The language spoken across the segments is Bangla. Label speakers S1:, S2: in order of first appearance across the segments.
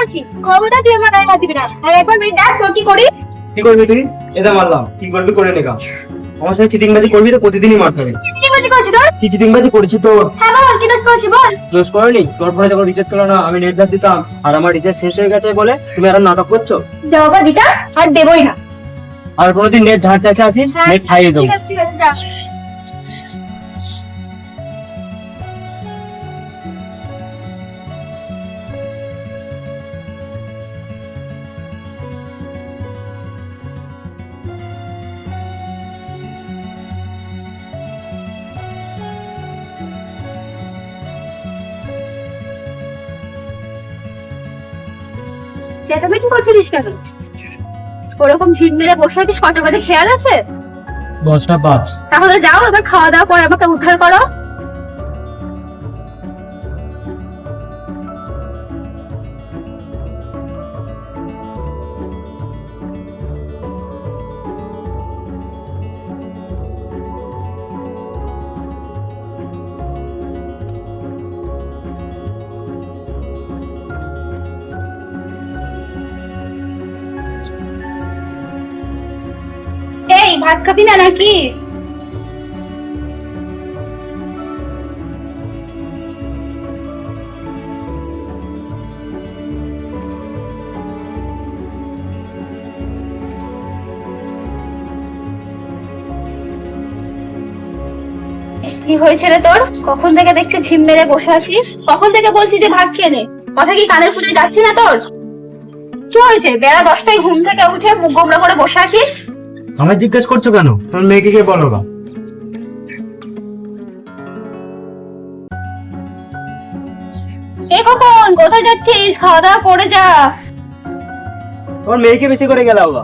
S1: বলছি, খবরদার তুই আমার গায়ে হাত দিবি না। আর একবার মেয়ে দেখ তোর কি করি।
S2: কি করবি তুই? এটা মারলাম, কি করবি করে নে কাম। আমার সাথে চিটিংবাজি করবি তো প্রতিদিনই মার খাবি।
S1: কি চিটিংবাজি করছিস তোর?
S2: কি চিটিংবাজি করেছি তোর?
S1: হ্যাঁ বল, কি দোষ করেছি বল।
S2: দোষ করেনি? তোর ফোনে যখন রিচার্জ ছিল না, আমি নেট ধার দিতাম, আর আমার রিচার্জ শেষ হয়ে গেছে বলে তুমি আর নাটক করছো।
S1: জবাব দিতা আর দেবই না।
S2: আর কোনোদিন নেট ধার চাইতে আসিস,
S1: হ্যাঁ,
S2: নেট খাইয়ে দেবো।
S1: ঠিক আছে যা। চেঁচামেচি করছিলিস কেন? ওরকম ঝিম মেরে বসে আছিস, কটা বাজে খেয়াল আছে?
S2: 10টা 5।
S1: তাহলে যাও এবার খাওয়া দাওয়া করে আমাকে উদ্ধার করো। এই ভাত খাবি না নাকি? কি হয়েছে রে তোর? কখন থেকে দেখছি ঝিম মেরে বসে আছিস? কখন থেকে বলছি যে ভাত খেয়ে নে, কথা কি কানের ফুটে যাচ্ছে না তোর? কি হয়েছে? বেলা 10টায় ঘুম থেকে উঠে মুখ গোমড়া করে বসে আছিস।
S2: আমায় জিজ্ঞেস করছো কেন? তোর মেয়েকে গিয়ে বলো বা।
S1: এ কখন কোথায় যাচ্ছিস? খাওয়া দাওয়া করে যা।
S2: তোর মেয়েকে বেশি করে গেল বা।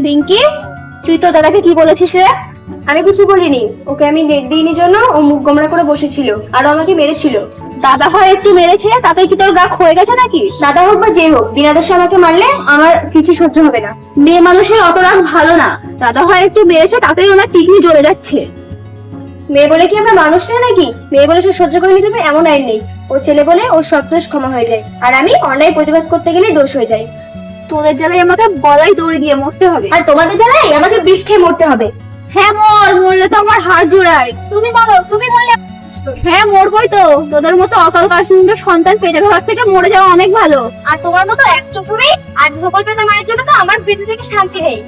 S1: রিঙ্কি, তুই তো দাদাকে কি বলেছিস রে? আমি কিছু বলিনি, ওকে আমি নেট দিইনি জন্য ও মুখ গোমড়া করে বসেছিল আর আমাকে মেরেছিল। দাদা হয় একটু মেরেছে, তাতে কি তোর গা ক্ষয়ে গেছে নাকি? দাদা হোক বা যে হোক, বিনা দোষে আমাকে মারলে আমার কিছু সহ্য হবে না। মেয়ে মানুষের অত রাগ ভালো না। দাদা হয় একটু মেরেছে, তাতেই ওনার কিডনি জ্বলে যাচ্ছে। মেয়ে বলে কি আমরা মানুষ না নাকি? মেয়ে বলে সে সহ্য করে নিতে হবে এমন আইন নেই। ও ছেলে বলে ওর সব দোষ ক্ষমা হয়ে যায়, আর আমি অন্যায় প্রতিবাদ করতে গেলেই দোষ হয়ে যায়। তোদের জ্বালায় আমাকে গলায় দড়ি দিয়ে মরতে হবে, আর তোমাদের জ্বালায় আমাকে বিষ খেয়ে মরতে হবে। হ্যাঁ মর, মরলে তো আমার হাড় জোড়ায়। তুমি বলো, তুমি মরলে? হ্যাঁ মরবই তো। তোদের মতো অকাল কাশমুন্ড সন্তান পেটে ধরার থেকে মরে যাওয়া অনেক ভালো। আর তোমার মতো এক চুপুরি আর সকল পেতা মায়ের জন্য তো আমার বেঁচে থেকে শান্তি নেই।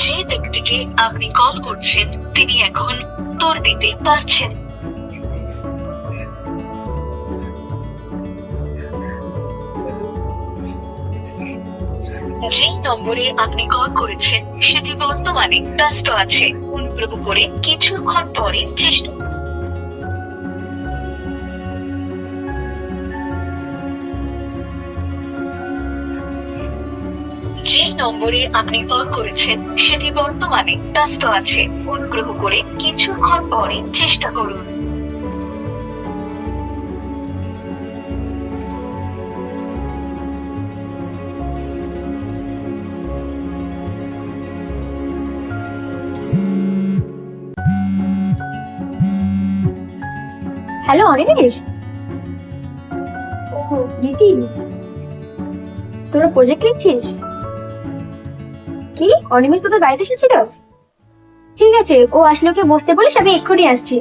S3: যে ব্যক্তিকে আপনি কল করছেন তিনি এখন উত্তর দিতে পারছেন। যে নম্বরে আপনি কল করেছেন সেটি বর্তমানে ব্যস্ত আছে। অনুগ্রহ করে কিছুক্ষণ পরে চেষ্টা। যে নম্বরে আপনি কল করেছেন সেটি বর্তমানে ব্যস্ত আছে। অনুগ্রহ করে কিছুক্ষণ পরে চেষ্টা করুন।
S1: হ্যালো অনিমেষ। ও রীতি, তোরা প্রজেক্ট লিখছিস? কি অনিমেষ তোদের বাড়িতে এসেছিল? ঠিক আছে, ও আসলে ওকে বসতে বলিস, আমি এক্ষুনি আসছি।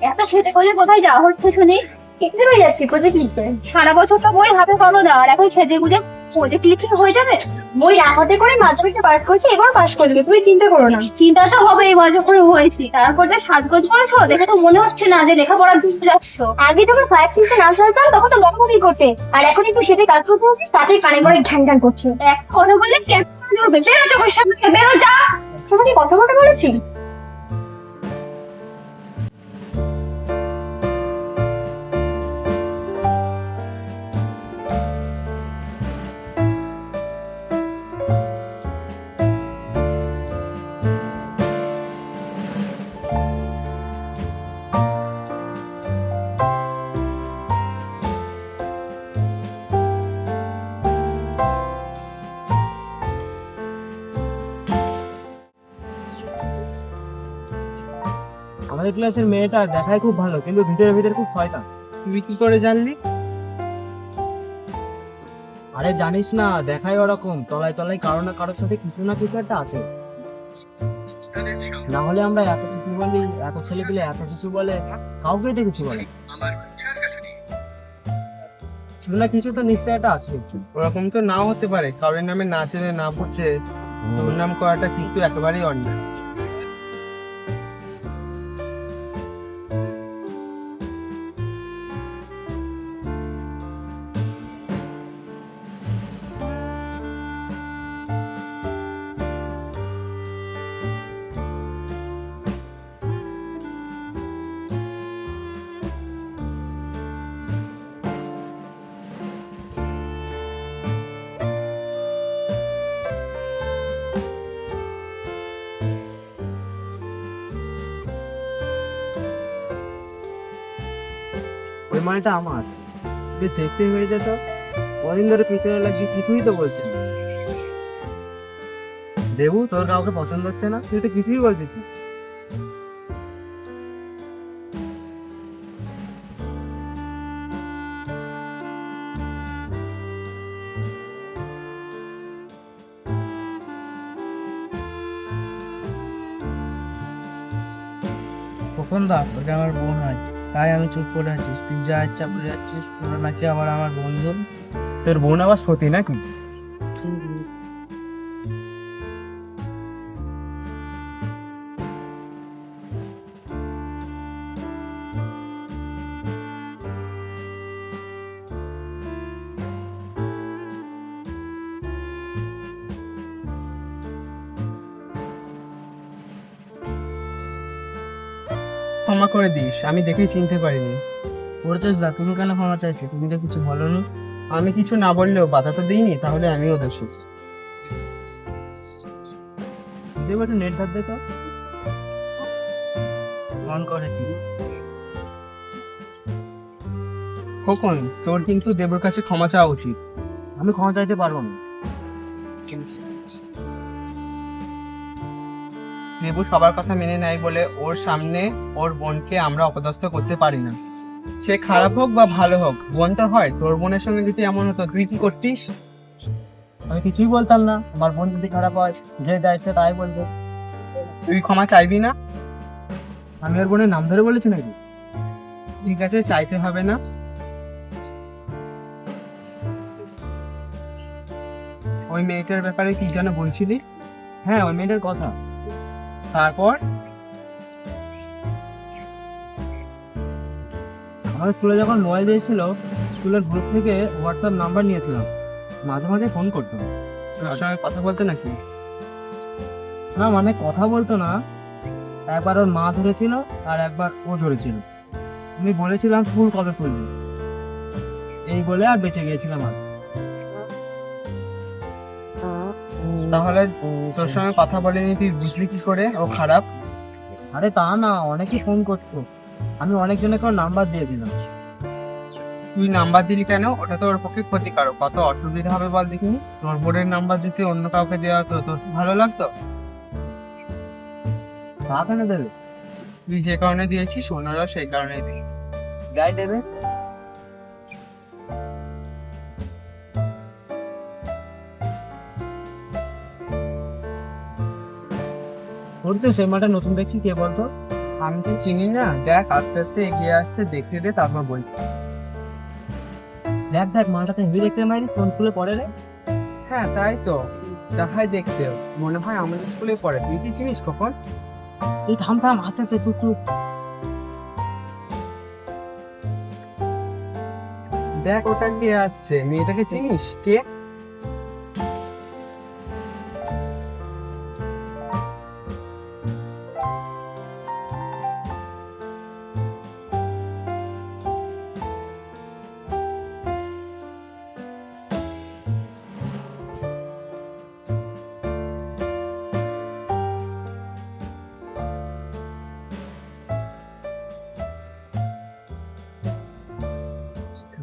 S1: এত সেটে করে কোথায় যাওয়া হচ্ছে শুনি? খেতে পেরে যাচ্ছি প্রজেক্ট লিখতে। সারা বছর তো বই হাতে কলমে দেওয়া, আর এখন খেতে গুজে প্রজেক্ট লিখে হয়ে যাবে? বই হাতে করে মাধ্যমিকটা পাস করছি, এবার পাস করে দেবে, তুমি চিন্তা করো না। চিন্তা তো হবে, এবার যখন হয়েছি তারপর যা সাজগোজ করেছো দেখে তো মনে হচ্ছে না যে লেখাপড়ার দিকে যাচ্ছ। আগে যখন 5-6 না আসতাম তখন তো বকবকি করতে, আর এখন একটু সেটে কাজ করতে হচ্ছে তাতেই কানে পড়ে ঘ্যান ঘ্যান করছে। এক কথা বলে কেমন করবে? বেরো চোখের সামনে থেকে, বেরো যা। তোমাকে কথা বলতে বলেছি?
S2: আমাদের ক্লাসের মেয়েটা দেখায় খুব ভালো, কিন্তু ভিতরে ভিতরে খুব শয়তান।
S4: তুই কি করে জানলি?
S2: আরে জানিস না, দেখায় ওরকম, তলায় তলায় কারো না কারোর সাথে কিছু না কিছু একটা আছে। না হলে আমরা এত কিছু বলি, এত ছেলে পেলে এত কিছু বলে, কাউকে তো কিছু বলে কিছু না কিছু তো নিশ্চয় একটা আছে।
S4: ওরকম তো নাও হতে পারে, কারোর নামে না জেনে না বুঝে তোর নাম করাটা কিন্তু একেবারেই অন্যায়।
S2: ওই মালটা আমার বেশ দেখতে হয়ে যেত, কদিন ধরে পিছনে লাগছে, কিছুই তো বলছে না। দেবু, তোর কাউকে পছন্দ হচ্ছে না, তুই তো কিছুই বলছিস না।
S5: কখন দা, ওটা আমার বোন হয়, তাই আমি চুপ করে আছিস। তুই যা ইচ্ছা বলে যাচ্ছিস, তোরা নাকি আবার আমার বন্ধু।
S2: তোর বোন আবার সতী নাকি?
S4: ক্ষমা করে দিস, আমি দেখেই চিনতে পারিনি।
S5: বলছিস দা, তুমি কেন ক্ষমা চাইছো? তুমি তো কিছু বলনি।
S4: আমি কিছু না বললেও বাধা তো দিইনি, তাহলে আমিও দোষী।
S2: দেবু, একটা নেট ধার দে তো।
S5: মন করেছি।
S4: খোকন, তোর কিন্তু দেবর কাছে ক্ষমা চাওয়া উচিত।
S2: আমি ক্ষমা চাইতে পারবো না।
S4: দেবু সবার কথা মেনে নেয় বলে ওর সামনে ওর বোনকে আমরা অপদস্থ করতে পারি না। সে খারাপ হোক বা ভালো হোক, বোন তো হয়। তোর বোনের সঙ্গে যদি এমন হতো, তুই কি করতিস?
S2: আমি কিছুই বলতাম না, আমার বোন যদি খারাপ হয় যে যা ইচ্ছা তাই বলবে।
S4: তুই ক্ষমা চাইবি না?
S2: আমি ওর বোনের নাম ধরে বলেছি নাকি?
S4: ঠিক আছে, চাইতে হবে না। ওই মেয়েটার ব্যাপারে কি যেন বলছিলি?
S2: হ্যাঁ, ওই মেয়েটার কথা।
S4: তারপর?
S2: আমাদের স্কুলে যখন মোবাইল দিয়েছিল, স্কুলের গ্রুপ থেকে হোয়াটসঅ্যাপ নাম্বার নিয়েছিলাম, মাঝে মাঝে ফোন করতাম।
S4: তোর সঙ্গে কথা বলতে নাকি?
S2: না মানে কথা বলতো না, একবার ওর মা ধরেছিল আর একবার ও ধরেছিল। আমি বলেছিলাম ফুল কবে ফুলবে, এই বলে আর বেঁচে গিয়েছিলাম। আর
S4: তাহলে তোর সঙ্গে কথা বলেনি, তুই বুঝলি কি করে ও খারাপ?
S2: আরে তা না, অনেকেই ফোন করতো, আমি অনেকজনকে ওর নাম্বার দিয়েছিলাম।
S4: তুই নাম্বার দিলি কেন? ওটা তো ওর পক্ষে ক্ষতিকারক। কত অসুবিধা হবে বল দেখিনি। তোর বোনের নাম্বার যদি অন্য কাউকে দেওয়া হতো, তোর কি ভালো লাগতো?
S2: তা কেন দেবে?
S4: তুই যে কারণে দিয়েছিস, অন্যরাও সেই কারণেই দিই।
S2: যাই দেবে। তোর তো সেই মাটা নতুন দেখছি, কে বলতো?
S4: আমি কি চিনি না? দেখ আস্তে আস্তে এগিয়ে আসছে, দেখতে দে তারপর বলছি।
S2: দেখ দেখ মালটাতে হেভি দেখতে মারিস, কোন স্কুলে পড়ে রে?
S4: হ্যাঁ তাই তো, দেখাই দেখতে মনে হয় আমাদের স্কুলে পড়ে। তুই কি চিনিস কখন?
S2: এই থাম থাম, আস্তে আস্তে তুই
S4: দেখ ওটা কে আসছে, মেয়েটাকে চিনিস? কে?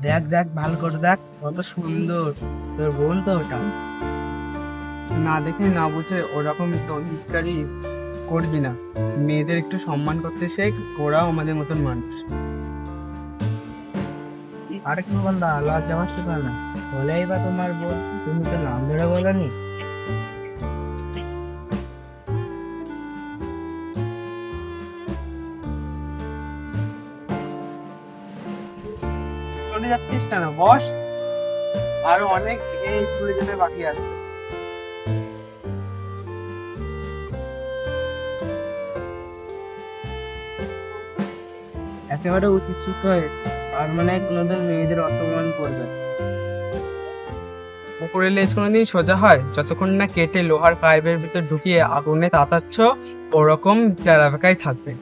S5: দেখ দেখ ভালো করে দেখ, কত সুন্দর। তোর বোন তো ওটা।
S4: না দেখে না বুঝে ওরকম অধিকারী করবি না। মেয়েদের একটু সম্মান করতে শেখ, ওরাও আমাদের মতন মানুষ।
S5: আরে কি বন্ধা, লজ্জা মাসতে পারে না বলেই বা তোমার বোন, তুমি তো নাম ধরে বলেনি।
S4: চলে যাচ্ছিস কেন? বস, আরো অনেক এই স্কুলে যেতে বাকি আছে।
S5: একেবারে উচিত শিক্ষা হয়ে আর মানে কোনোদিন মেয়েদের অসম্মান করবে না।
S4: উপরের লেজ কোনোদিন সোজা হয়? যতক্ষণ না কেটে লোহার পাইপের ভিতর ঢুকিয়ে আগুনে তাতাচ্ছ, ওরকম টেরাবেকাই থাকবে।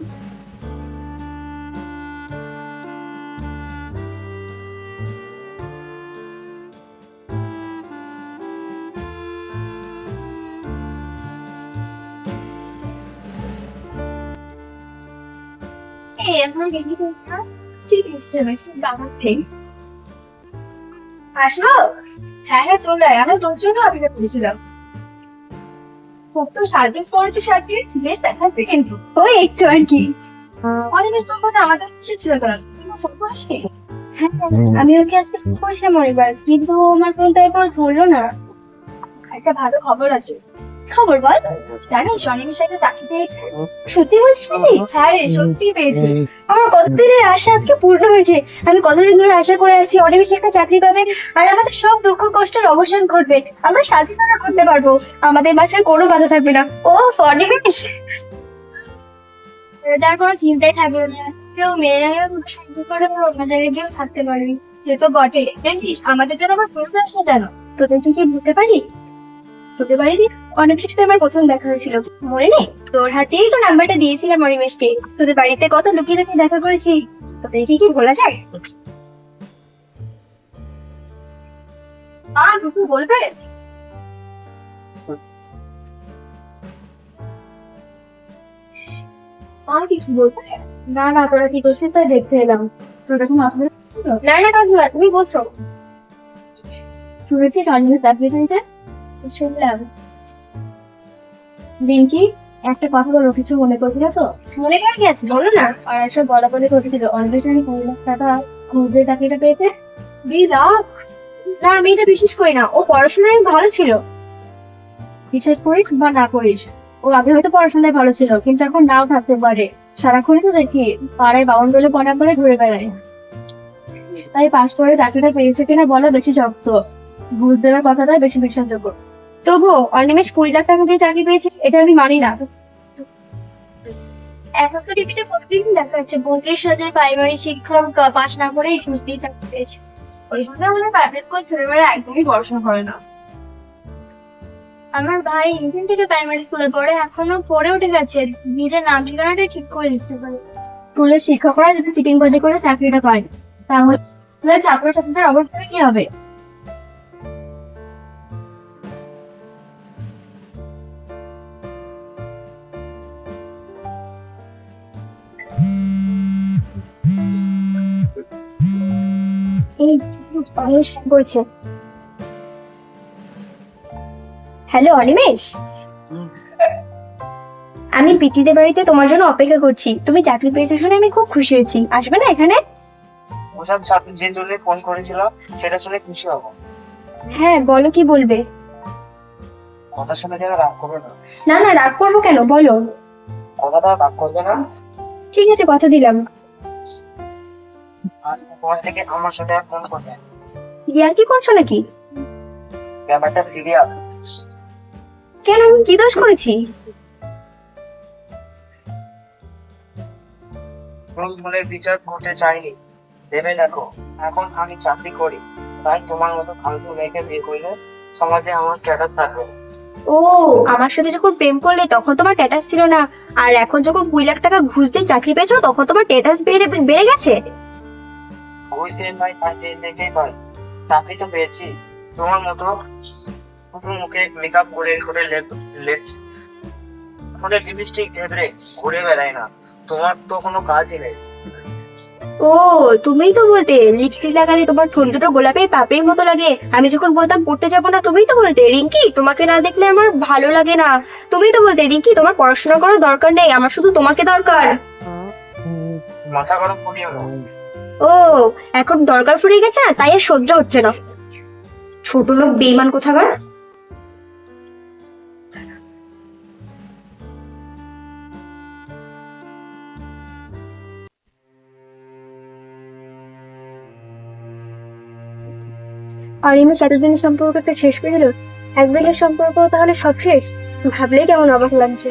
S1: এই এখন দেখি না, ঠিক আছে দাবার ফেস আসলো। হ্যাঁ হ্যাঁ চলে আয়, আমরা তোর জন্য অপেক্ষা করেছিলাম। খুব তো সাজগোজ করেছিস আজকে, বেশ দেখাচ্ছে কিন্তু। ওই একটু আর কি। অনেক বেশ তোর কাছে আমাদের ইচ্ছে ছিল করার, ফোন করিসনি? হ্যাঁ আমি ওকে আজকে ফোন করেছিলাম অনেকবার, কিন্তু আমার ফোনটা এরপর ধরলো না। একটা ভালো খবর আছে। খবর বল। জানিস অনিমেষ একটা চাকরি পেয়েছে। সত্যি বলছিস নাকি? হ্যাঁ রে সত্যি পেয়েছে। আমার কতদিনের আশা আজকে পূর্ণ হয়েছে। আমি কতদিন ধরে আশা করে আছি অনিমেষ একটা চাকরি পাবে আর আমাদের সব দুঃখ কষ্টের অবসান ঘটবে। আমরা স্বাধীনতা করতে পারবো, আমাদের মাঝে আর কোনো বাধা থাকবে না। ও অনিমেষ, তার কোনো চিন্তাই থাকবে না। কেউ মেয়েরা সহ্য করে আর অন্য জায়গায় গিয়েও থাকতে পারবি। সে তো বটে। জানিস আমাদের জন্য আমার প্রয়োজন আসে জানো, তোদের তুই কি বুঝতে পারি? বুঝতে পারিনি? অনিমেষের সাথে আমার প্রথম দেখা হয়েছিল, মনে নেই? তোর হাতেই তো নাম্বারটা দিয়েছিলাম অনিমেষকে। তোদের বাড়িতে কত লুকিয়ে লুকিয়ে দেখা করেছি, তোদের কি ভোলা যায়? আর কিছু বলবে? আর কিছু বলবে? না না তোরা কি করছিস তাই দেখতে এলাম। তোর এখন আসলে না না কাকিমা তুমি বলছো? শুনেছিস অনিমেষ চাকরি পেয়েছে? শুনলাম। রিঙ্কি একটা কথা বলো, কিছু মনে করবি না তো? মনে করে গেছে বলো না। আর এসব বলা বলে ঘটেছিল অনিমেষ নাকি 2 লাখ টাকা ঘুরে চাকরিটা পেয়েছে। 2 লাখ? না আমি এটা বিশ্বাস করি না। ও পড়াশোনায় ভালো ছিল। বিশ্বাস করিস বা না করিস, ও আগে হয়তো পড়াশোনায় ভালো ছিল, কিন্তু এখন নাও থাকতে পারে। সারাক্ষণই তো দেখি পাড়ায় বাউন্ডলে পড়া করে ঘুরে বেড়ায়। তাই পাশ করে চাকরিটা পেয়েছে কিনা বলা বেশি শক্ত, ঘুষ দেওয়ার কথাটাই বেশি বিশ্বাসযোগ্য। তবুও অনিমেষ 20 লাখ টাকা দিয়ে চাকরি পেয়েছে, এটা আমি মানি না। এখন তো টিভিতে প্রতিদিন দেখা যাচ্ছে 32,000 প্রাইমারি শিক্ষক পাশ না করেই ঘুষ দিয়ে চাকরি পেয়েছে। ওই জন্য আমাদের প্রাইভেট স্কুল ছেলেমেয়েরা একদমই পড়াশোনা করে না। আমার ভাই ইন্ডিয়ান থেকে প্রাইমারি স্কুলে পড়ে, এখনো পড়ে উঠে গেছে, নিজের নাম ঠিকানাটা ঠিক করে দিতে পারে। স্কুলের শিক্ষকরা যদি চিটিং বাজি করে চাকরিটা পায়, তাহলে ছাত্রছাত্রীদের অবস্থা কি হবে? হ্যালো অনিমেষ, আমি প্রীতিদের বাড়িতে তোমার জন্য অপেক্ষা করছি। তুমি চাকরি পেয়েছো শুনে আমি খুব খুশি হয়েছি। আসবে না এখানে?
S2: ওসব যে জন্য ফোন করেছিল সেটা শুনে খুশি হব।
S1: হ্যাঁ বলো কি বলবে?
S2: কথা শুনে যেন রাগ করবে না।
S1: না না রাগ করবো কেন, বলো।
S2: কথাটা রাগ করবে না?
S1: ঠিক আছে, কথা দিলাম।
S2: আজ পর থেকে আমার সাথে আর ফোন করবে না।
S1: ইয়ার কি করছো নাকি?
S2: ব্যাপারটা সিরিয়াস।
S1: কেন, আমি কি দোষ করেছি?
S2: ভুল ভুলের বিচার করতে চাইনি। ভেবে দেখো, এখন আমি চাকরি করি, তাই তোমার মতো ফালতু মেয়েকে বিয়ে করলে সমাজে আমার স্ট্যাটাস থাকবে না।
S1: ও, আমার সাথে যখন প্রেম করলে তখন তোমার স্ট্যাটাস ছিল না, আর এখন যখন 2 লাখ টাকা ঘুষ দিয়ে চাকরি পেয়েছো তখন তোমার স্ট্যাটাস বেড়ে বেড়ে গেছে।
S2: ঘুষ দিয়ে পাই, তাই দেখেই পাই। চাকরি তো পেয়েছি। তোমার মতো শুধু মুখে মেকআপ করে করে লেট করে লিপস্টিক ঘেবড়ে ঘুরে বেড়াই না। তোমার তো কোনো কাজই নেই।
S1: ও, তুমিই তো বলতে লিপস্টিক লাগালে তোমার ঠোঁট দুটো গোলাপের পাপড়ির মতো লাগে। আমি যখন বলতাম পড়তে যাবো না, তুমিই তো বলতে রিঙ্কি তোমাকে না দেখলে আমার ভালো লাগে না। তুমিই তো বলতে রিঙ্কি তোমার পড়াশোনা করার দরকার নেই, আমার শুধু তোমাকে দরকার।
S2: মাথা গরম করিও না।
S1: ও, এখন দরকার ফুরিয়ে গেছে না, তাই আর সহ্য হচ্ছে না। ছোট লোক বেইমান কোথাকার। আর ইমেজ এতদিনের সম্পর্কটা শেষ করে দিল। একদিনের সম্পর্ক তাহলে সব শেষ? ভাবলেই কেমন অবাক লাগছে।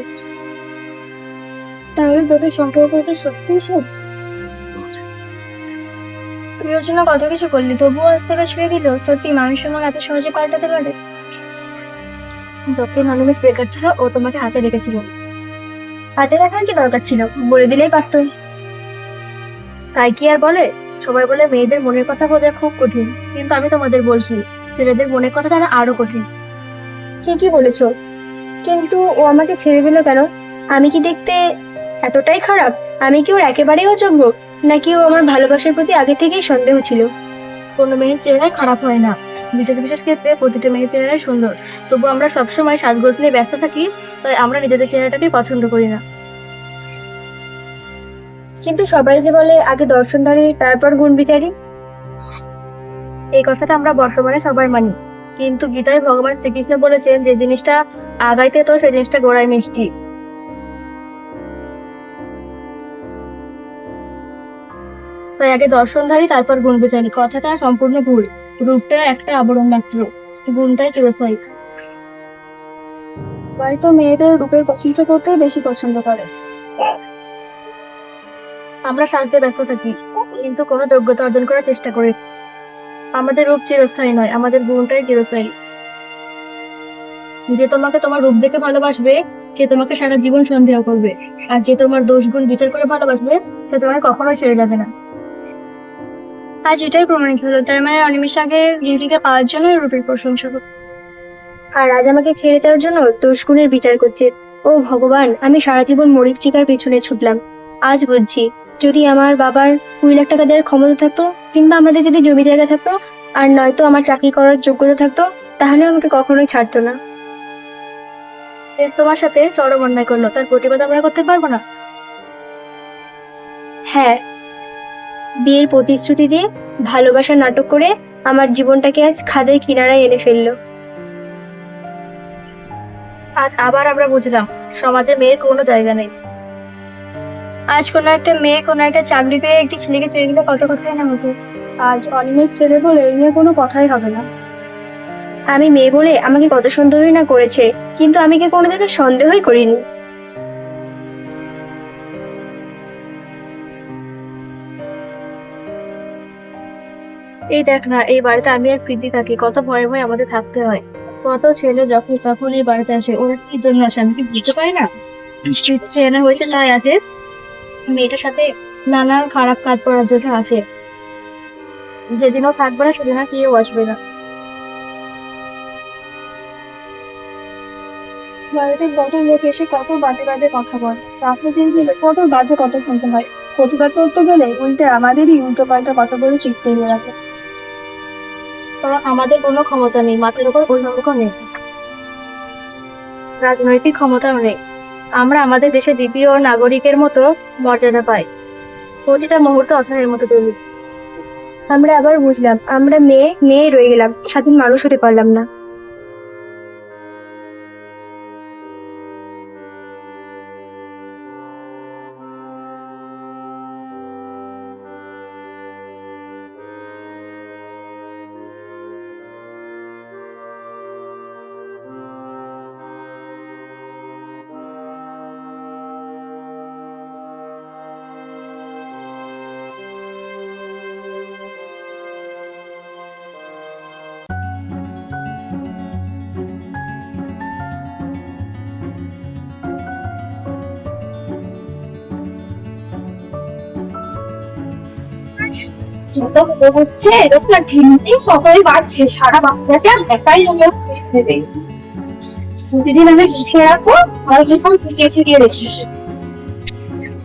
S1: তাহলে তোদের সম্পর্কটা সত্যিই শেষ? তুই ওর জন্য কত কিছু করলি, তবুও আজ থেকে ছেড়ে দিল? সত্যি মানুষের মন এত সহজে পাল্টাতে পারে? যতদিন অনুমিত বেকার ছিল ও তোমাকে হাতে রেখেছিল। হাতে রাখার কি দরকার ছিল, বলে দিলেই পারতো। তাই কি আর বলে? সবাই বলে মেয়েদের মনের কথা বোঝা খুব কঠিন, কিন্তু আমি তোমাদের বলছি ছেলেদের মনের কথা জানা আরো কঠিন। ঠিকই বলেছো, কিন্তু ও আমাকে ছেড়ে দিল কেন? আমি কি দেখতে এতটাই খারাপ? আমি কি ওর একেবারেই অযোগ্য, নাকি ও আমার ভালোবাসার প্রতি আগে থেকেই সন্দেহ ছিল? কোনো মেয়ের চেহারাই খারাপ হয় না, বিশেষ বিশেষ ক্ষেত্রে প্রতিটা মেয়ের চেহারাই সুন্দর। তবু আমরা সবসময় সাজগোজ নিয়ে ব্যস্ত থাকি, তাই আমরা নিজেদের চেহারাটাকে পছন্দ করি না। কিন্তু সবাই যে বলে আগে দর্শনধারী তারপর গুণ বিচারী, এই কথাটা আমরা বর্তমানে সবাই মানি, কিন্তু গীতায় ভগবান শ্রীকৃষ্ণ বলেছেন যে জিনিসটা আগাইতে তো সেই জিনিসটা গোড়ায় মিষ্টি। তাই আগে দর্শনধারী তারপর গুণ বিচারী কথাটা সম্পূর্ণ ভুল। রূপটা একটা আবরণ মাত্র, গুণটাই চিরস্থায়ী। হয়তো মেয়েদের রূপের প্রশংসা করতেই বেশি পছন্দ করে। আমরা সাজতে ব্যস্ত থাকি, কিন্তু কোনো যোগ্যতা অর্জন করার চেষ্টা করি। আমাদের রূপ চিরস্থায়ী নয়, আমাদের গুণটাই চিরস্থায়ী। যে তোমাকে তোমার রূপ দেখে ভালোবাসবে সে তোমাকে সারা জীবন সন্দেহ করবে, আর যে তোমার দোষ গুণ বিচার করে ভালোবাসবে সে তোমাকে কখনোই ছেড়ে যাবে না। আজ এটাই প্রমাণিত হলো, তার মানে অনিমেষাকে রিঙ্কিকে পাওয়ার জন্য রূপের প্রশংসা করছে, আর আজ আমাকে ছেড়ে দেওয়ার জন্য দোষ গুণের বিচার করছে। ও ভগবান, আমি সারা জীবন মরিচিকার পিছনে ছুটলাম। আজ বুঝছি, যদি আমার বাবার 2 লাখ টাকা দেওয়ার ক্ষমতা থাকতো, কিংবা আমাদের যদি জমি জায়গা থাকতো, আর নয়তো আমার চাকরি করার যোগ্যতা থাকতো, তাহলে আমাকে কখনোই ছাড়তো না। বেশ, তোমার সাথে চরম অন্যায় করলো, তার প্রতিবাদ আমরা করতে পারবো না? হ্যাঁ, বিয়ের প্রতিশ্রুতি দিয়ে ভালোবাসার নাটক করে আমার জীবনটাকে আজ খাদের কিনারায় এনে ফেললো। আজ আবার আমরা বুঝলাম সমাজে মেয়ের কোনো জায়গা নেই। আজ কোনো একটা মেয়ে কোনো একটা চাকরি পেয়ে একটি ছেলেকে ছেড়ে দিলে কত কথাই না হতো। আজ অনিমেষ ছেলে বলে এই নিয়ে কোনো কথাই হবে না। আমি মেয়ে বলে আমাকে কত সন্দেহই না করেছে, কিন্তু আমি কি কোনোদিনও সন্দেহই করিনি। এই দেখ না, এই বাড়িতে আমি আর প্রীতি থাকি, কত ভয়ে ভয়ে আমাদের থাকতে হয়। কত ছেলে যখন তখন এই বাড়িতে আসে, ওরা কি জন্য আসে আমি কি বুঝতে পারি না? চেনা হয়েছে তাই আছে, মেয়েটার সাথে নানান খারাপ কাজ করার জন্য আছে। যেদিনও থাকবে না সেদিনও কেউ আসবে না। বাড়িতে কত লোক এসে কত বাজে বাজে কথা বলে, রাজনীতির গেলে কত বাজে কথা শুনতে হয়। প্রতিবাদ করতে গেলে উল্টে আমাদেরই উল্টো পাল্টা কথা বলে চুপ করে রাখে। কারণ আমাদের কোনো ক্ষমতা নেই, মাথার উপর বৈষম্য নেই, রাজনৈতিক ক্ষমতাও নেই। আমরা আমাদের দেশে দ্বিতীয় নাগরিকের মতো মর্যাদা পাই, প্রতিটা মুহূর্ত অসহায়ের মতো তৈরি। আমরা আবার বুঝলাম আমরা মেয়ে মেয়ে রয়ে গেলাম, স্বাধীন মানুষ হতে পারলাম না। যত বড় হচ্ছে যত ঢিলটি ততই বাড়ছে, সারা বাচ্চাটাকে আর একাই জমে দেবে। প্রতিদিন আমি গুছিয়ে রাখবো আর এখন ছিটিয়ে রেখি।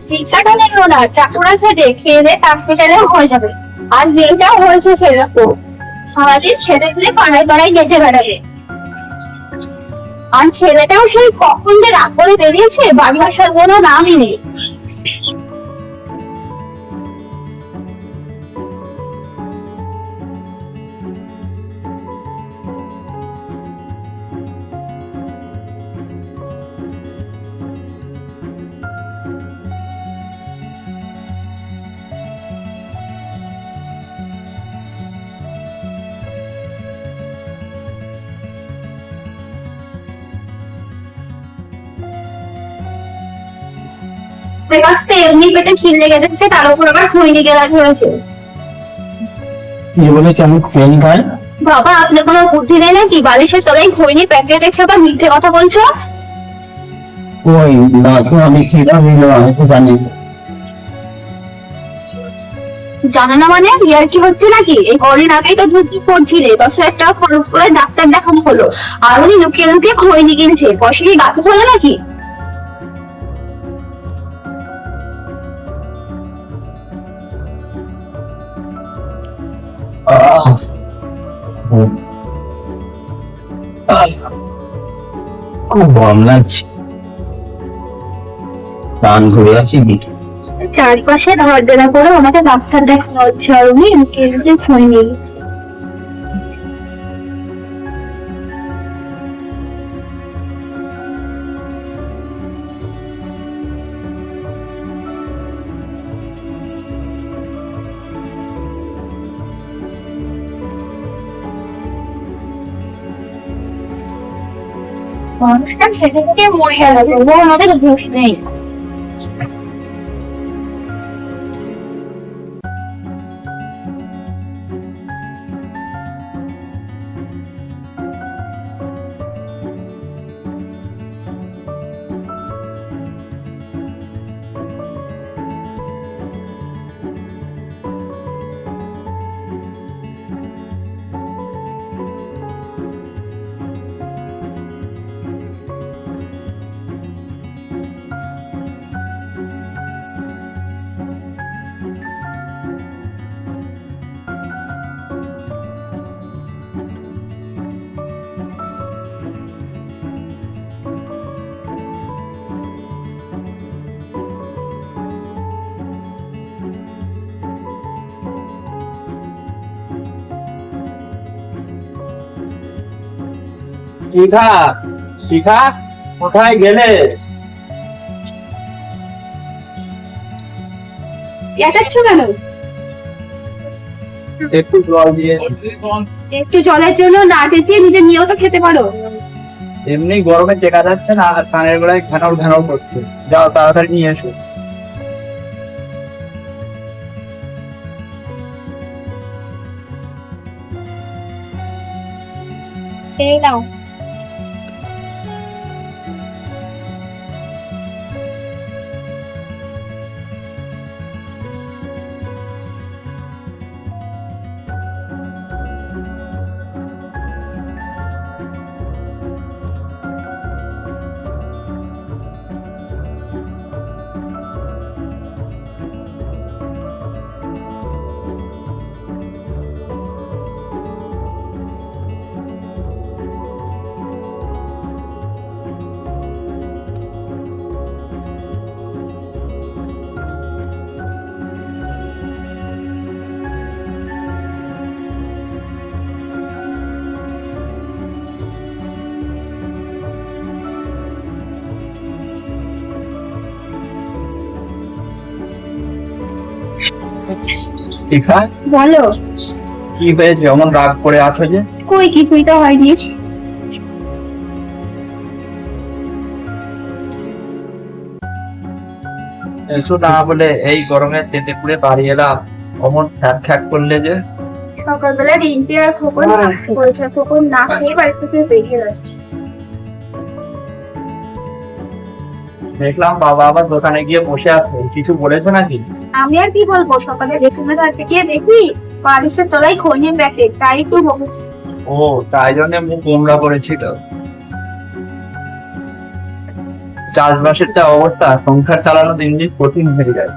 S1: শিক্ষাটা নেই ওনার, চাকর আছে যে খেয়ে দিয়ে হসপিটালে হয়ে যাবে। আর মেয়েটাও হয়েছে সেরকম, সারাদিন ছেলেগুলি পাড়ায় পাড়ায় নেচে বেড়াবে। আর ছেলেটাও সেই কখন যে রাগ করে বেরিয়েছে, বাড়ি আসার কোনো নামই নেই। আস্তে এমনি পেটে খিল লেগে যাচ্ছে, তার উপর আবার খৈনি গেলা ধরেছে।
S2: কি বলেছি আমি ফেল খাই?
S1: বাবা আপনার কোনো বুদ্ধি নেই নাকি? বালিশের তলায় খৈনি প্যাকেট রেখে আবার মিথ্যে কথা বলছো।
S2: ওই না তো, আমি খেতাম না, আমি তো জানি।
S1: জানে না মানে ইয়ার কি হচ্ছে নাকি? এই কদিন আগেই তো ধুতি করছিলে, 10,000 টাকা খরচ করে ডাক্তার দেখানো হলো, আর উনি লুকিয়ে লুকিয়ে খৈনি কিনছে। পয়সা কি গাছে ফলে নাকি?
S2: খুব গরম লাগছে, প্রাণ ঘুরে আছি।
S1: চারপাশে ধার দেনা করে ওনাকে ডাক্তার দেখানো হচ্ছে, আর উনি লুকিয়ে লুকিয়ে খৈনি নিচ্ছে। মানুষটা খেতে খেতে মরে গেল, তবুও আমাদের দোষ নেই।
S2: শিখা, শিখা কোথায় গেলে?
S1: চেঁচাচ্ছ কেন?
S2: একটু জল দিয়ে।
S1: একটু জলের জন্য না চেঁচিয়ে নিজে নিয়েও তো খেতে পারো।
S2: এমনি গরমে চেকা যাচ্ছে না, আর কানের গোড়ায় ঘ্যানর ঘ্যানর করছে। যাও তাড়াতাড়ি নিয়ে এসো।
S1: এই নাও।
S2: শিখা,
S1: বলো।
S2: কি হয়েছে? অমন রাগ করে আছো যে?
S1: কই কিছুই তো হয়নি।
S2: কিছু না বলে এই গরমে শীতে পুড়ে বাড়ি এলাম, অমন খ্যাক খ্যাক করলে যে?
S1: সকালবেলা রিম্পি আর খোকন করেছে, খোকন না খেয়ে বাড়ি থেকে বেরিয়ে গেছে।
S2: দেখলাম বাবা আবার দোকানে গিয়ে বসে আছে, কিছু বলেছে নাকি?
S1: আমি আর কি বলবো, সকালে রেশনে থাকতে গিয়ে দেখি বালিশের তলায় খৈনির প্যাকেজ, তাই একটু বকেছি।
S2: ও, তাই জন্য মুখ গোমরা করেছিল। চাষবাসের যা অবস্থা, সংসার চালানো দিন দিন কঠিন হয়ে যায়।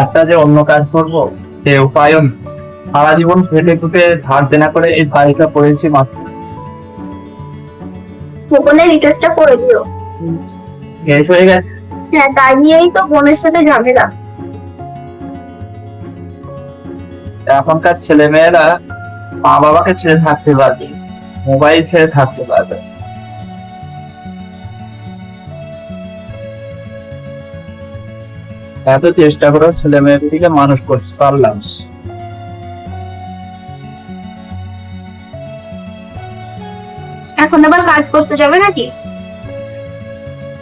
S2: একটা যে অন্য কাজ করবো সে উপায়ও নেই। সারা জীবন খেটে খুটে ধার দেনা করে এই বাড়িটা পড়েছি মাত্র।
S1: ফোনের রিচার্জটা করে দিও।
S2: শেষ হয়ে গেছে।
S1: হ্যাঁ, তাই নিয়েই তো বোনের সাথে ঝামেলা।
S2: এখনকার ছেলে মেয়েরা মা বাবাকে ছেড়ে থাকতে পারবে, মোবাইল ছেড়ে থাকতে পারবে। এত চেষ্টা করে ছেলে মেয়েদেরকে মানুষ করতে পারলাম
S1: এখন আবার কাজ করতে যাবে নাকি?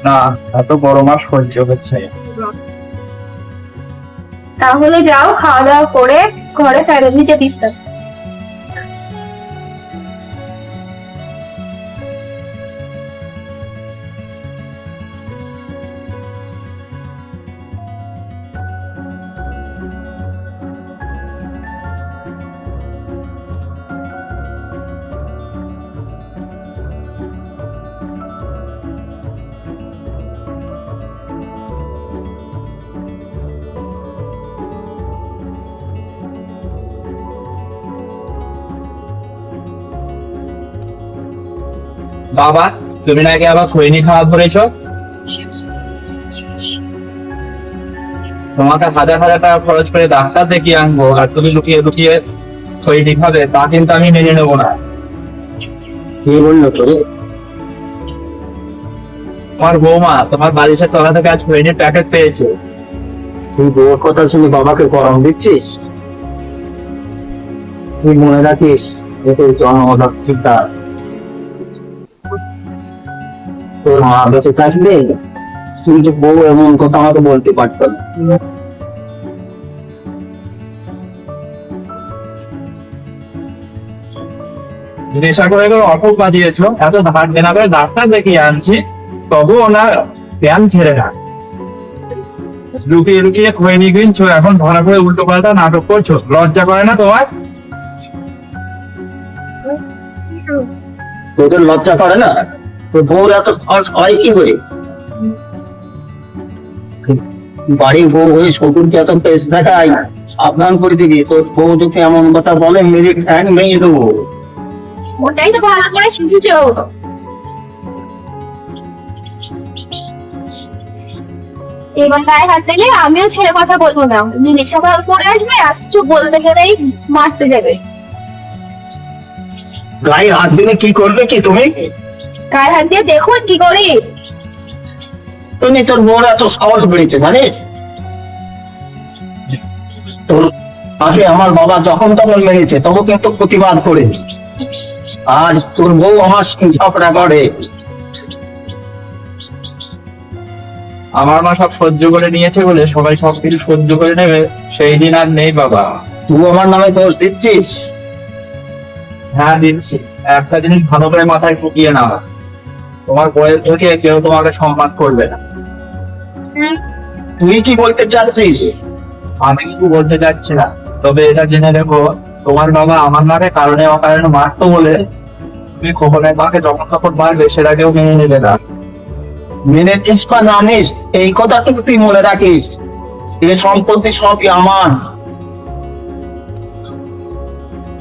S2: না, এত বড় মাস সহ্য হচ্ছে।
S1: তাহলে যাও, খাওয়া দাওয়া করে ঘরে ফেরত নিচে ডিস্টার্ব।
S2: বাবা, তুমি নাকি আবার খৈনি খাওয়া ধরেছ? তোমাকে হাজার হাজার টাকা খরচ করে ডাক্তার দেখিয়ে আনবো, আর তুমি লুকিয়ে লুকিয়ে খৈনি খাবে, তা কিন্তু আমি মেনে নেবো না।
S6: কি বললো তোরে?
S2: তোমার বৌমা তোমার বালিশের তলা থেকে আজ খৈনির প্যাকেট পেয়েছে।
S6: তুই বউর কথা শুনে বাবাকে গরম দিচ্ছিস? তুই মনে রাখিস, এতে জন্মগত চিন্তা। তোর মা বেঁচে থাকলে তুই যে বউ এমন কথা আমাকে বলতে পারত না।
S2: নেশা করে করে অসুখ বাঁধিয়েছো, এত ধার দেনা করে ডাক্তার দেখিয়ে আনছি, তবু ওনার জ্ঞান ছেড়ে না। লুকিয়ে লুকিয়ে খৈনি কিনছো, এখন ধরা করে উল্টো পাল্টা নাটক করছো, লজ্জা করে না তোমার?
S6: তোদের লজ্জা করে না? তোর বউর এত সাহস হয় কি করে? বাড়ির বউ হয়ে শ্বশুরকে এত পেশ দেখাই, সাবধান করে দিবি। তোর বউ যদি এমন কথা বলে মেরে ঠ্যাং ভেঙে দেবো।
S1: ওটাই তো ভালো করে শিখেছো। এবার গায়ে হাত দিলে আমিও ছেড়ে কথা বলবো না। নেশা ভালো করে আসবে আর কিছু বলতে গেলেই মারতে যাবে।
S6: গায়ে হাত দিলে কি করবে কি তুমি?
S1: গায়ে হাত দিয়ে দেখুন কি করি।
S6: তুমি তোর বউর এত সাহস বেড়েছে জানিস? তোর আগে আমার বাবা যখন তখন মেরেছে, তবু কিন্তু প্রতিবাদ করে। আজ তোর বউ আমার সঙ্গে ঝগড়া করে।
S2: আমার মা সব সহ্য করে নিয়েছে বলে সবাই সবকিছু সহ্য করে নেবে, সেই দিন আর নেই বাবা।
S6: তুই আমার নামে দোষ দিচ্ছিস?
S2: হ্যাঁ দিচ্ছি। একটা জিনিস ভালো করে মাথায় ঢুকিয়ে নাও, তোমার বয়স থেকে কেউ তোমাকে সম্মান করবে না।
S6: তুই কি বলতে চাচ্ছিস?
S2: আমি কিছু বলতে চাচ্ছি না, তবে এটা জেনে রেখো, তোমার বাবা আমার নামে কারণে অকারণে মারতো বলে তুমি কখনোই মাকে যখন তখন মারবে সেটা কেউ মেনে নেবে না।
S6: মেনে নিস বা না নিস, এই কথাটুকু তুই মনে রাখিস, এ সম্পত্তি সবই আমার।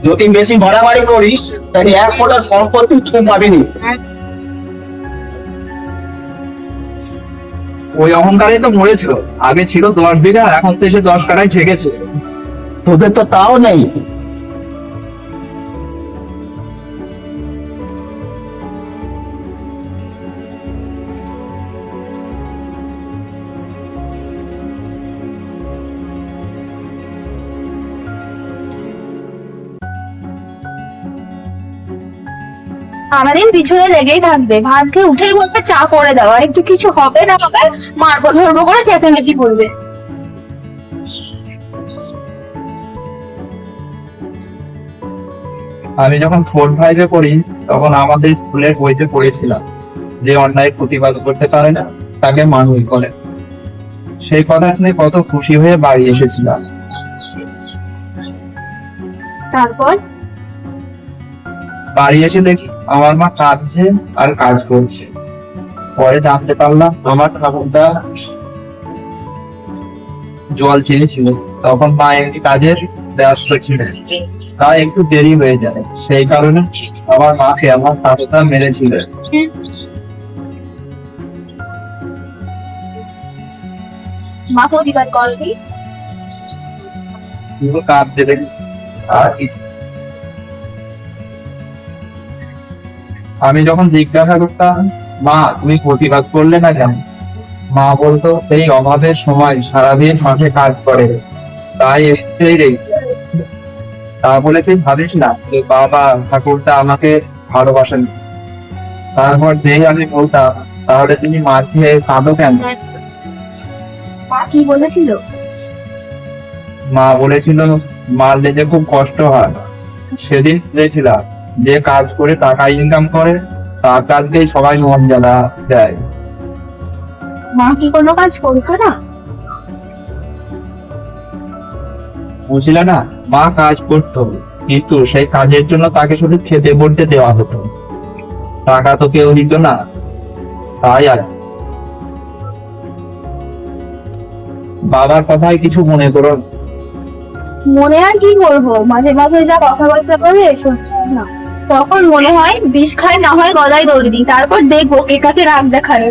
S6: যদি বেশি বাড়াবাড়ি করিস তাহলে এক ফোঁটা সম্পত্তি তুই পাবিনি।
S2: ওই অহংকারে তো মরেছিল, আগে ছিল 10 বিঘা, এখন তো এসে 10 কাঠায় ঠেকেছে।
S6: তোদের তো তাও নেই।
S1: আমাদের পিছনে লেগেই থাকবে, ভাত খেয়ে উঠেই বলবে চা করে দাও, আর একটু কিছু হবে না হবে মারবো ধরবো করে চেঁচামেচি করবে।
S2: আমি যখন 4-5-এ পড়ি তখন আমাদের স্কুলের বইতে পড়েছিলাম যে অন্যায় প্রতিবাদ করতে পারে না তাকে মানুষ বলে।
S4: সেই কথা শুনে কত খুশি হয়ে বাড়ি এসেছিলাম।
S1: তারপর?
S4: বাড়ি এসে দেখি আমার মা কাঁদছে আর কাজ করছে। পরে জানতে পারলাম আমার ঠাকুরদা জল চেয়েছিল, তখন মা একটি কাজের ব্যস্ত ছিলেন, তাই একটু দেরি হয়ে যায়। সেই কারণে আমার মাকে আমার ঠাকুরদা মেরেছিলেন।
S1: মা প্রতিবাদ করবি?
S4: শুধু কাঁদতে দেখেছি, আর কিছু। আমি যখন জিজ্ঞাসা করতাম, মা তুমি প্রতিবাদ করলে না কেন, মা বলতো এই অভাবের সময় সারাদিন মাঠে কাজ করে, তাই এমনিতেই রেগে যায়। তা বলে তুই ভাবিস না যে বাবা ঠাকুরটা আমাকে ভালোবাসেন। তারপর যেই আমি বলতাম তাহলে তুমি মাঠে কাঁদো কেন,
S1: মা কি বলেছিল?
S4: মা বলেছিল মারলে যে খুব কষ্ট হয়। সেদিন বলেছিলাম যে কাজ করে টাকা ইনকাম করে তার কাজকেই সবাই মন জ্বালা দেয়।
S1: মা কি কোনো কাজ করতো না?
S4: বুঝলে না, মা কাজ করতো, কিন্তু সেই কাজের জন্য তাকে শুধু খেতে পড়তে দেওয়া হতো, টাকা তো কেউ দিত না। তাই আর কি। বাবার কথায় কিছু মনে করো না।
S1: মনে আর কি করবো, মাঝে মাঝে যা কথাবার্তা বলে সত্যি না, তখন মনে হয় বিষ খায় না হয় গলায় দড়ি দিই, তারপর দেখবো এটাকে রাগ দেখায়।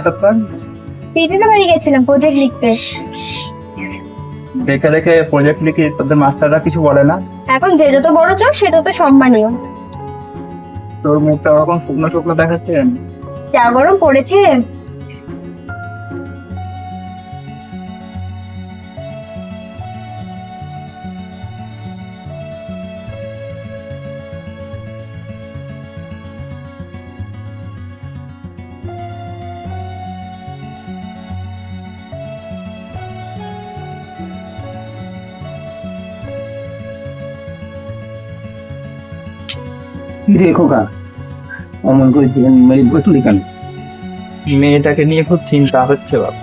S4: এতক্ষণ
S1: পিটিতে বাড়ি গেছিলাম প্রজেক্ট লিখতে।
S4: দেখে দেখে প্রজেক্ট লিখিস, তোদের মাস্টাররা কিছু বলে না?
S1: এখন যে যত বড় চোখ সে তত সম্মানীয়।
S4: তোর মুখটা ওরকম শুকনো শুকনো দেখাচ্ছে।
S1: যা গরম পড়েছে।
S6: রে খোকা, অমন করে মেরে বসলি কেন?
S2: মেয়েটাকে নিয়ে খুব চিন্তা হচ্ছে বাবা।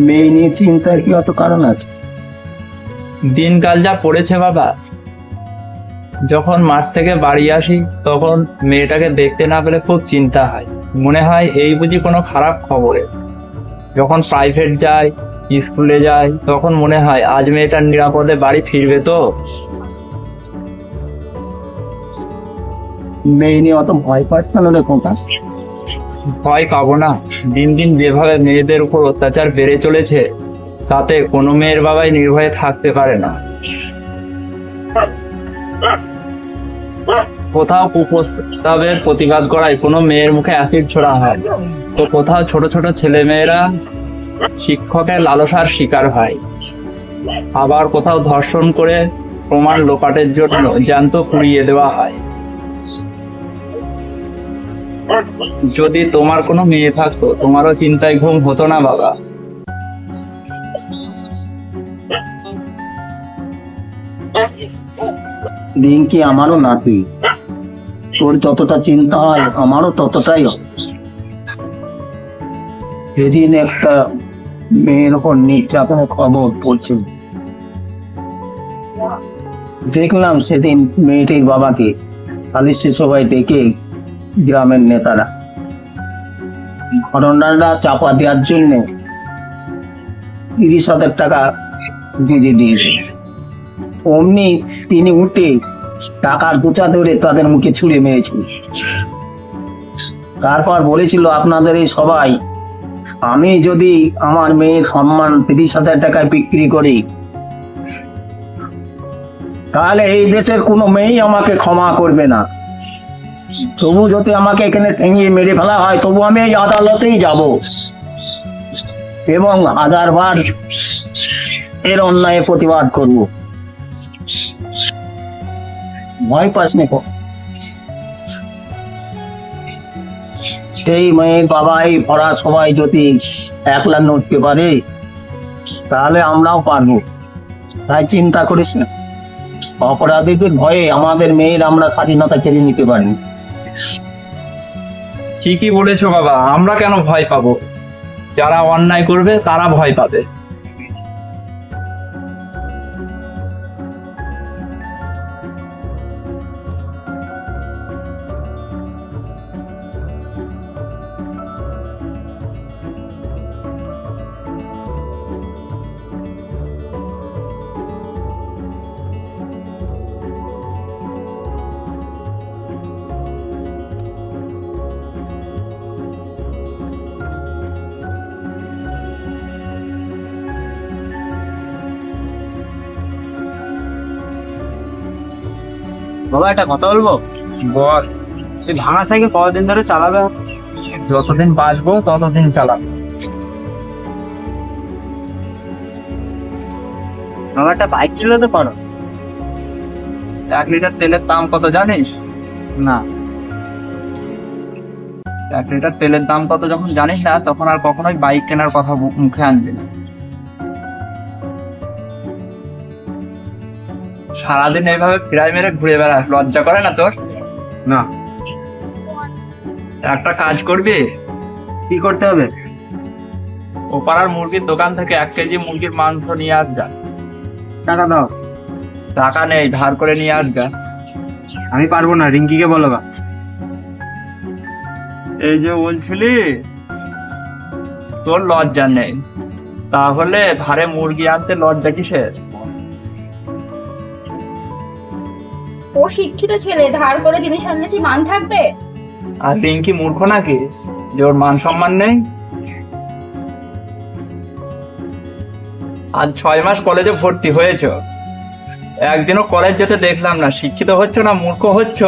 S6: মেয়ে নিয়ে চিন্তার কি অত কারণ আছে?
S2: দিনকাল যা পড়েছে বাবা, যখন মাঠ থেকে বাড়ি আসি তখন মেয়েটাকে দেখতে না পেলে খুব চিন্তা হয়, মনে হয় এই বুঝি কোনো খারাপ খবরে। যখন প্রাইভেট যাই, স্কুলে যাই, তখন মনে হয় আজ মেয়েটা নিরাপদে বাড়ি ফিরবে তো।
S6: মেয়ে নিয়ে অত ভয় পাচ্ছে না রে খোকা?
S2: ভয় পাবো না? দিন দিন যেভাবে মেয়েদের উপর অত্যাচার বেড়ে চলেছে, তাতে কোনো মেয়ের বাবাই নির্ভয়ে থাকতে পারে না। কোথাও কুপ্রস্তাবের প্রতিবাদ করায় কোনো মেয়ের মুখে অ্যাসিড ছোড়া হয়, তো কোথাও ছোট ছোট ছেলে মেয়েরা শিক্ষকের লালসার শিকার হয়, আবার কোথাও ধর্ষণ করে প্রমাণ লোপাটের জন্য জ্যান্ত পুড়িয়ে দেওয়া হয়। যদি তোমার কোনো মেয়ে থাকতো, তোমারও চিন্তায় ঘুম হতো না বাবা।
S6: দিন কি আমারও নাতি, তোর যতটা চিন্তা হয় আমারও ততটাই হয়। সেদিন একটা মেয়ের ওপর নির্যাতনের খবর পড়ছে, দেখলাম সেদিন মেয়েটির বাবাকে সালিশি সভায় ডেকে গ্রামের নেতারা ঘটনাটা চাপা দেওয়ার জন্য 30,000 টাকা দিয়ে দিয়েছে। অমনি তিনি উঠে টাকার গোছা ধরে তাদের মুখে ছুঁড়ে মেরেছিল। তারপর বলেছিল, আপনাদের এই সবাই, আমি যদি আমার মেয়ের সম্মান 30,000 টাকায় বিক্রি করি, তাহলে এই দেশের কোনো মেয়েই আমাকে ক্ষমা করবে না। তবু যদি আমাকে এখানে ঠেঙিয়ে মেরে ফেলা হয়, তবু আমি এই আদালতেই যাব এবং 1000বার এর অন্যায় প্রতিবাদ করব। ভয় পাস নি? সেই মেয়ের বাবা এই পড়া সবাই যদি একলা নড়তে পারে, তাহলে আমরাও পারবো। তাই চিন্তা করিস না, অপরাধীদের ভয়ে আমাদের মেয়ের আমরা স্বাধীনতা কেড়ে নিতে পারি।
S4: ঠিকই বলেছো বাবা, আমরা কেন ভয় পাবো? যারা অন্যায় করবে তারা ভয় পাবে।
S2: বাবা একটা কথা বলবো?
S4: বল।
S2: এই ভাঙা সাইকেল কতদিন ধরে চালাবে?
S4: যতদিন বাঁচবো ততদিন চালাবো।
S2: বাবা একটা বাইক চালাতে পারো?
S4: 1 লিটার তেলের দাম কত জানিস?
S2: না।
S4: 1 লিটার তেলের দাম কত যখন জানিস না, তখন আর কখনোই বাইক কেনার কথা মুখে আনবি না। সারাদিন এইভাবে ফিরাই মেরে ঘুরে বেড়াস, লজ্জা করে না তোর?
S2: না।
S4: একটা কাজ করবি?
S2: কি করতে হবে?
S4: ও পাড়ার মুরগির দোকান থেকে 1 কেজি মুরগির মাংস নিয়ে আসগা।
S2: টাকা দাও।
S4: টাকা নেই, ধার করে নিয়ে আসগা।
S2: আমি পারবো না, রিঙ্কিকে বলো গা।
S4: এই যে বলছিলি, তোর লজ্জা নেই, তাহলে ধারে মুরগি আনতে লজ্জা কিসের?
S1: ও শিক্ষিত ছেলে, ধার করে জিনিস আনলে কি মান থাকবে?
S4: আর রিঙ্কি মূর্খ নাকি যে ওর মান সম্মান নেই? আজ 6 মাস কলেজে ভর্তি হয়েছ, একদিনও কলেজ যেতে দেখলাম না। শিক্ষিত হচ্ছ না মূর্খ হচ্ছ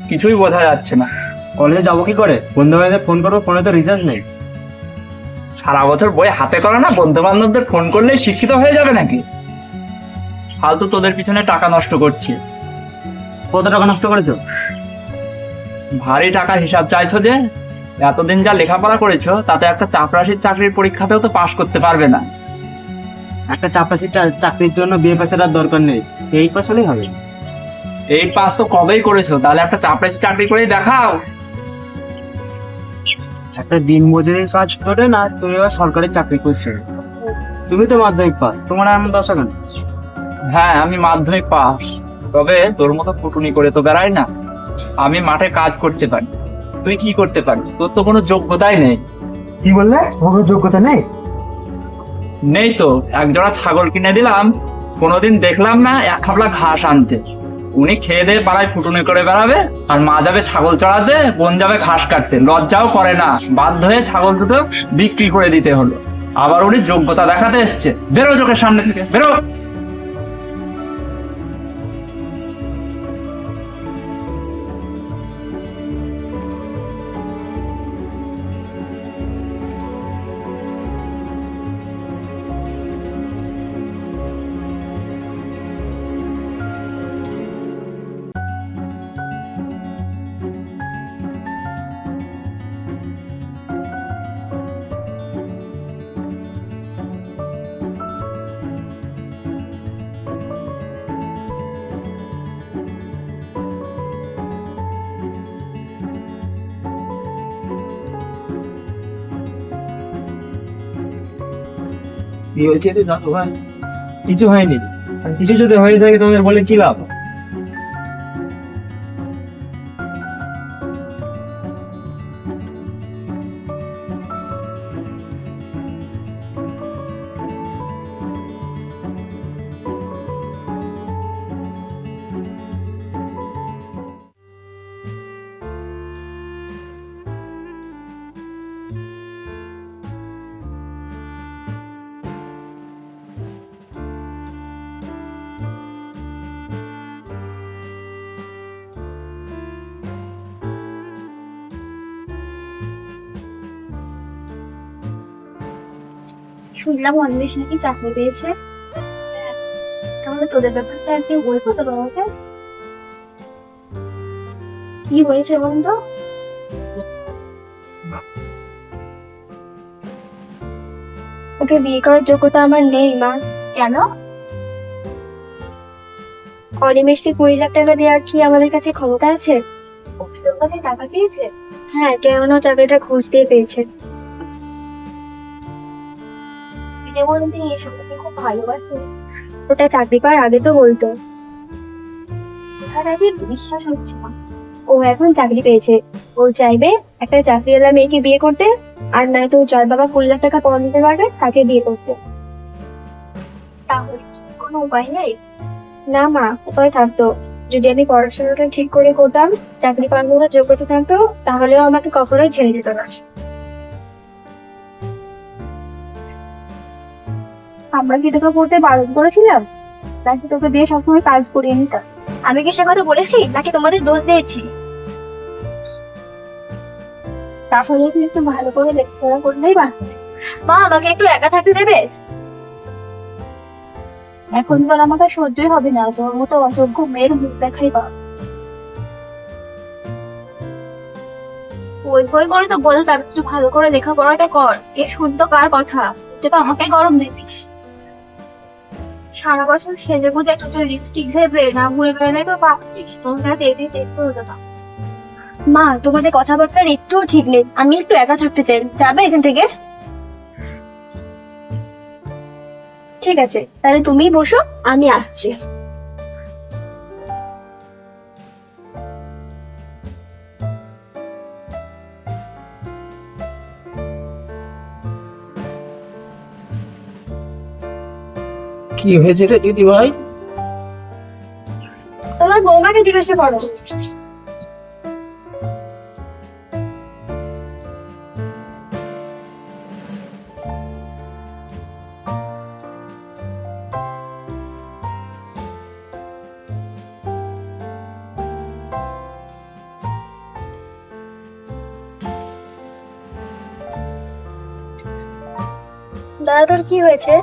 S4: কিছুই বোঝা যাচ্ছে না।
S2: কলেজে যাবো কি করে? বন্ধু বান্ধবদের ফোন করবো, ফোনে তো রিচার্জ নেই।
S4: সারা বছর বই হাতে করে না, বন্ধু বান্ধবদের ফোন করলেই শিক্ষিত হয়ে যাবে নাকি? ফালতু তোদের পিছনে টাকা নষ্ট করছি।
S2: কত টাকা নষ্ট করেছো?
S4: ভারী টাকার হিসাব চাইছো যে? এতদিন যা লেখাপড়া করেছো তাতে একটা চাপরাশির চাকরির পরীক্ষাতেও তো পাশ করতে পারবে না।
S2: একটা চাপরাশির চাকরির জন্য বিএ পাসের আর দরকার নেই, এই পাস হলেই হবে।
S4: 8 পাস তো কবেই করেছো, তাহলে একটা চাপরাশির চাকরি করে দেখাও।
S2: একটা দিন মজুরির কাজ করে না, তুমি এবার সরকারি চাকরি করছো। তুমি তো মাধ্যমিক পাস, তোমার এমন দশা কেন?
S4: হ্যাঁ, আমি মাধ্যমিক পাস, তবে তোর মতো ফুটুনি করে তো বেড়াই না। আমি মাঠে কাজ করতে পারি, তুই কি করতে পারিস? তোর তো কোনো যোগ্যতাই নেই।
S2: কি বললে? তোমার যোগ্যতা নেই?
S4: নেই তো। একজোড়া ছাগল কিনে দিলাম, কোনোদিন দেখলাম না 1 খাবলা ঘাস আনতে। উনি খেয়ে দিয়ে পাড়ায় ফুটুনি করে বেড়াবে, আর মা যাবে ছাগল চড়াতে, বোন যাবে ঘাস কাটতে। লজ্জাও করে না, বাধ্য হয়ে ছাগল দুটো বিক্রি করে দিতে হলো। আবার উনি যোগ্যতা দেখাতে এসছে। বেরো চোখের সামনে থেকে, বেরো।
S2: কি হয়েছে রে দাদু ভাই? কিছু হয়নি। আর কিছু যদি হয়ে থাকে তোমাদের বলে কি লাভ?
S1: শুনলাম অন্বেষ নাকি চাকরি পেয়েছে। তাহলে তোদের ব্যাপারটা আজকে বলবো তো বাবাকে? কি হয়েছে বন্ধু? ওকে বিয়ে করার যোগ্যতা আমার নেই মা। কেন? অনিমেষকে 20 লাখ টাকা দেওয়ার কি আমাদের কাছে ক্ষমতা আছে? ও কি তোর কাছে টাকা চেয়েছে? হ্যাঁ, কেননা চাকরিটা ঘুষ দিয়ে পেয়েছে। তুই যে বলতি এসব তোকে খুব ভালোবাসে, ওটা চাকরি পাওয়ার আগে তো বলতো। তার ঠিক বিশ্বাস হচ্ছে না। ও এখন চাকরি পেয়েছে, ও চাইবে একটা চাকরিওয়ালা মেয়েকে বিয়ে করতে, আর নয়তো যার বাবা 20 লাখ টাকা পাওয়া নিতে পারবে তাকে বিয়ে করতে। তাহলে কি কোনো উপায় নেই? না মা, উপায় থাকতো। যদি আমি পড়াশোনাটা ঠিক করে করতাম, চাকরি পাওয়ার মতো যোগ্যতা থাকতো, তাহলেও আমাকে কখনোই ছেড়ে যেত না। আমরা কি তোকে পড়তে বারণ করেছিলাম, নাকি তোকে দিয়ে সবসময় কাজ করিয়ে নিতাম? আমি কি সে কথা বলেছি, নাকি তোমাদের দোষ দিয়েছি? তাহলে তুই একটু ভালো করে লেখাপড়া করলেই পারবে। মা, আমাকে একটু একা থাকতে দেবে? এখন তো আর আমাকে সহ্যই হবে না তোর মতো অযোগ্য মেয়ের মুখ দেখাই বা। ওই বই করে তো বলতাম একটু ভালো করে লেখাপড়াটা কর। কে শুনতো কার কথা? তুই তো আমাকে গরম দিতিস। সারা বছর সেজে গুজে একটু লিপস্টিক ভেবে না ঘুরে বেড়ালে তো পারতিস। তোর কাছে এদিক দেখতে হতো না। মা, তোমাদের কথাবার্তার একটুও ঠিক নেই। আমি একটু একা থাকতে চাই, যাবে এখান থেকে? ঠিক আছে, তাহলে তুমিই বসো, আমি আসছি।
S6: কি হয়েছে রে দিদি ভাই?
S1: তোমার বৌমাকে জিজ্ঞাসা করো। দাদা, তোর কি হয়েছে?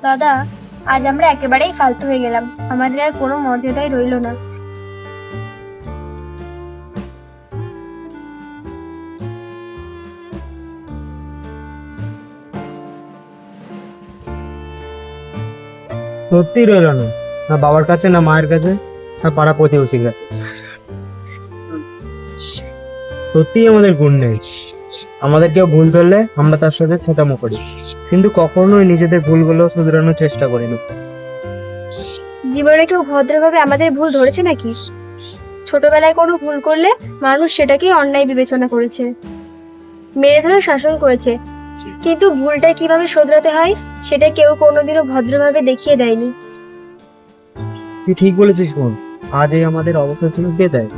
S1: দাদা, আজ আমরা একেবারেই ফালতু হয়ে গেলাম। আমাদের আর কোনো মর্যাদাই রইলো না।
S2: সত্যি রইলো না, না বাবার কাছে, না মায়ের কাছে, না পাড়া প্রতিবেশীর কাছে। সত্যিই আমাদের গুণ নেই। আমাদের কেউ ভুল ধরলে আমরা তার সাথে ছেঁচামো করি, কিন্তু কখনোই নিজেদের ভুলগুলো শুধরানোর চেষ্টা করি না।
S1: জীবনে কেউ ভদ্রভাবে আমাদের ভুল ধরেছে নাকি? ছোটবেলায় কোনো ভুল করলে মানুষ সেটাকেই অন্যায় বিবেচনা করেছে, মেরে ধরে শাসন করেছে, কিন্তু ভুলটা কিভাবে শোধরাতে হয় সেটা কেউ কোনোদিনও ভদ্রভাবে দেখিয়ে দেয়নি।
S2: তুই ঠিক বলেছিস বোন, আজ এই আমাদের অবস্থার জন্য কে দেয়?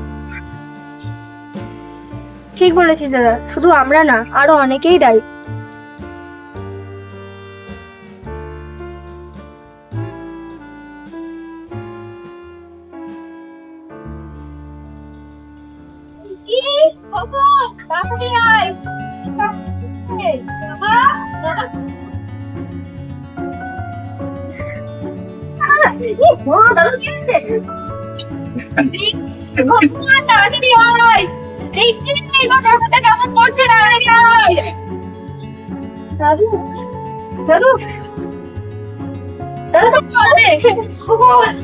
S1: ঠিক বলেছিস দাদা, শুধু আমরা না, আরো অনেকেই দায়ী। ভগবান, তাড়াতাড়ি আয়। কেমন পড়ছে, তাড়াতাড়ি আয়। দাদু, দাদু, দাদু তো চলে। ভগবান,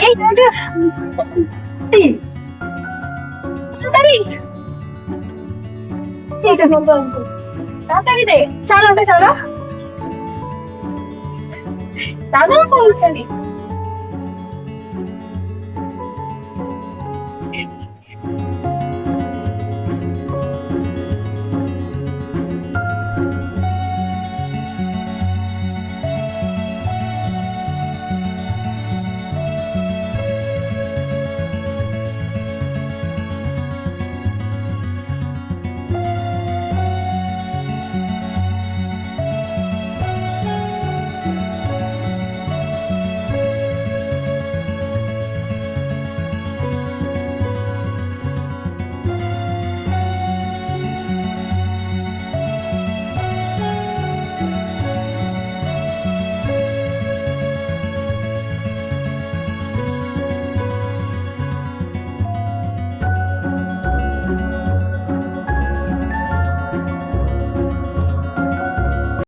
S1: এই দাদু, তাড়াতাড়ি, ঠিক আছে বন্ধু, তাড়াতাড়ি দে, চালো চালো। দাদু বলছে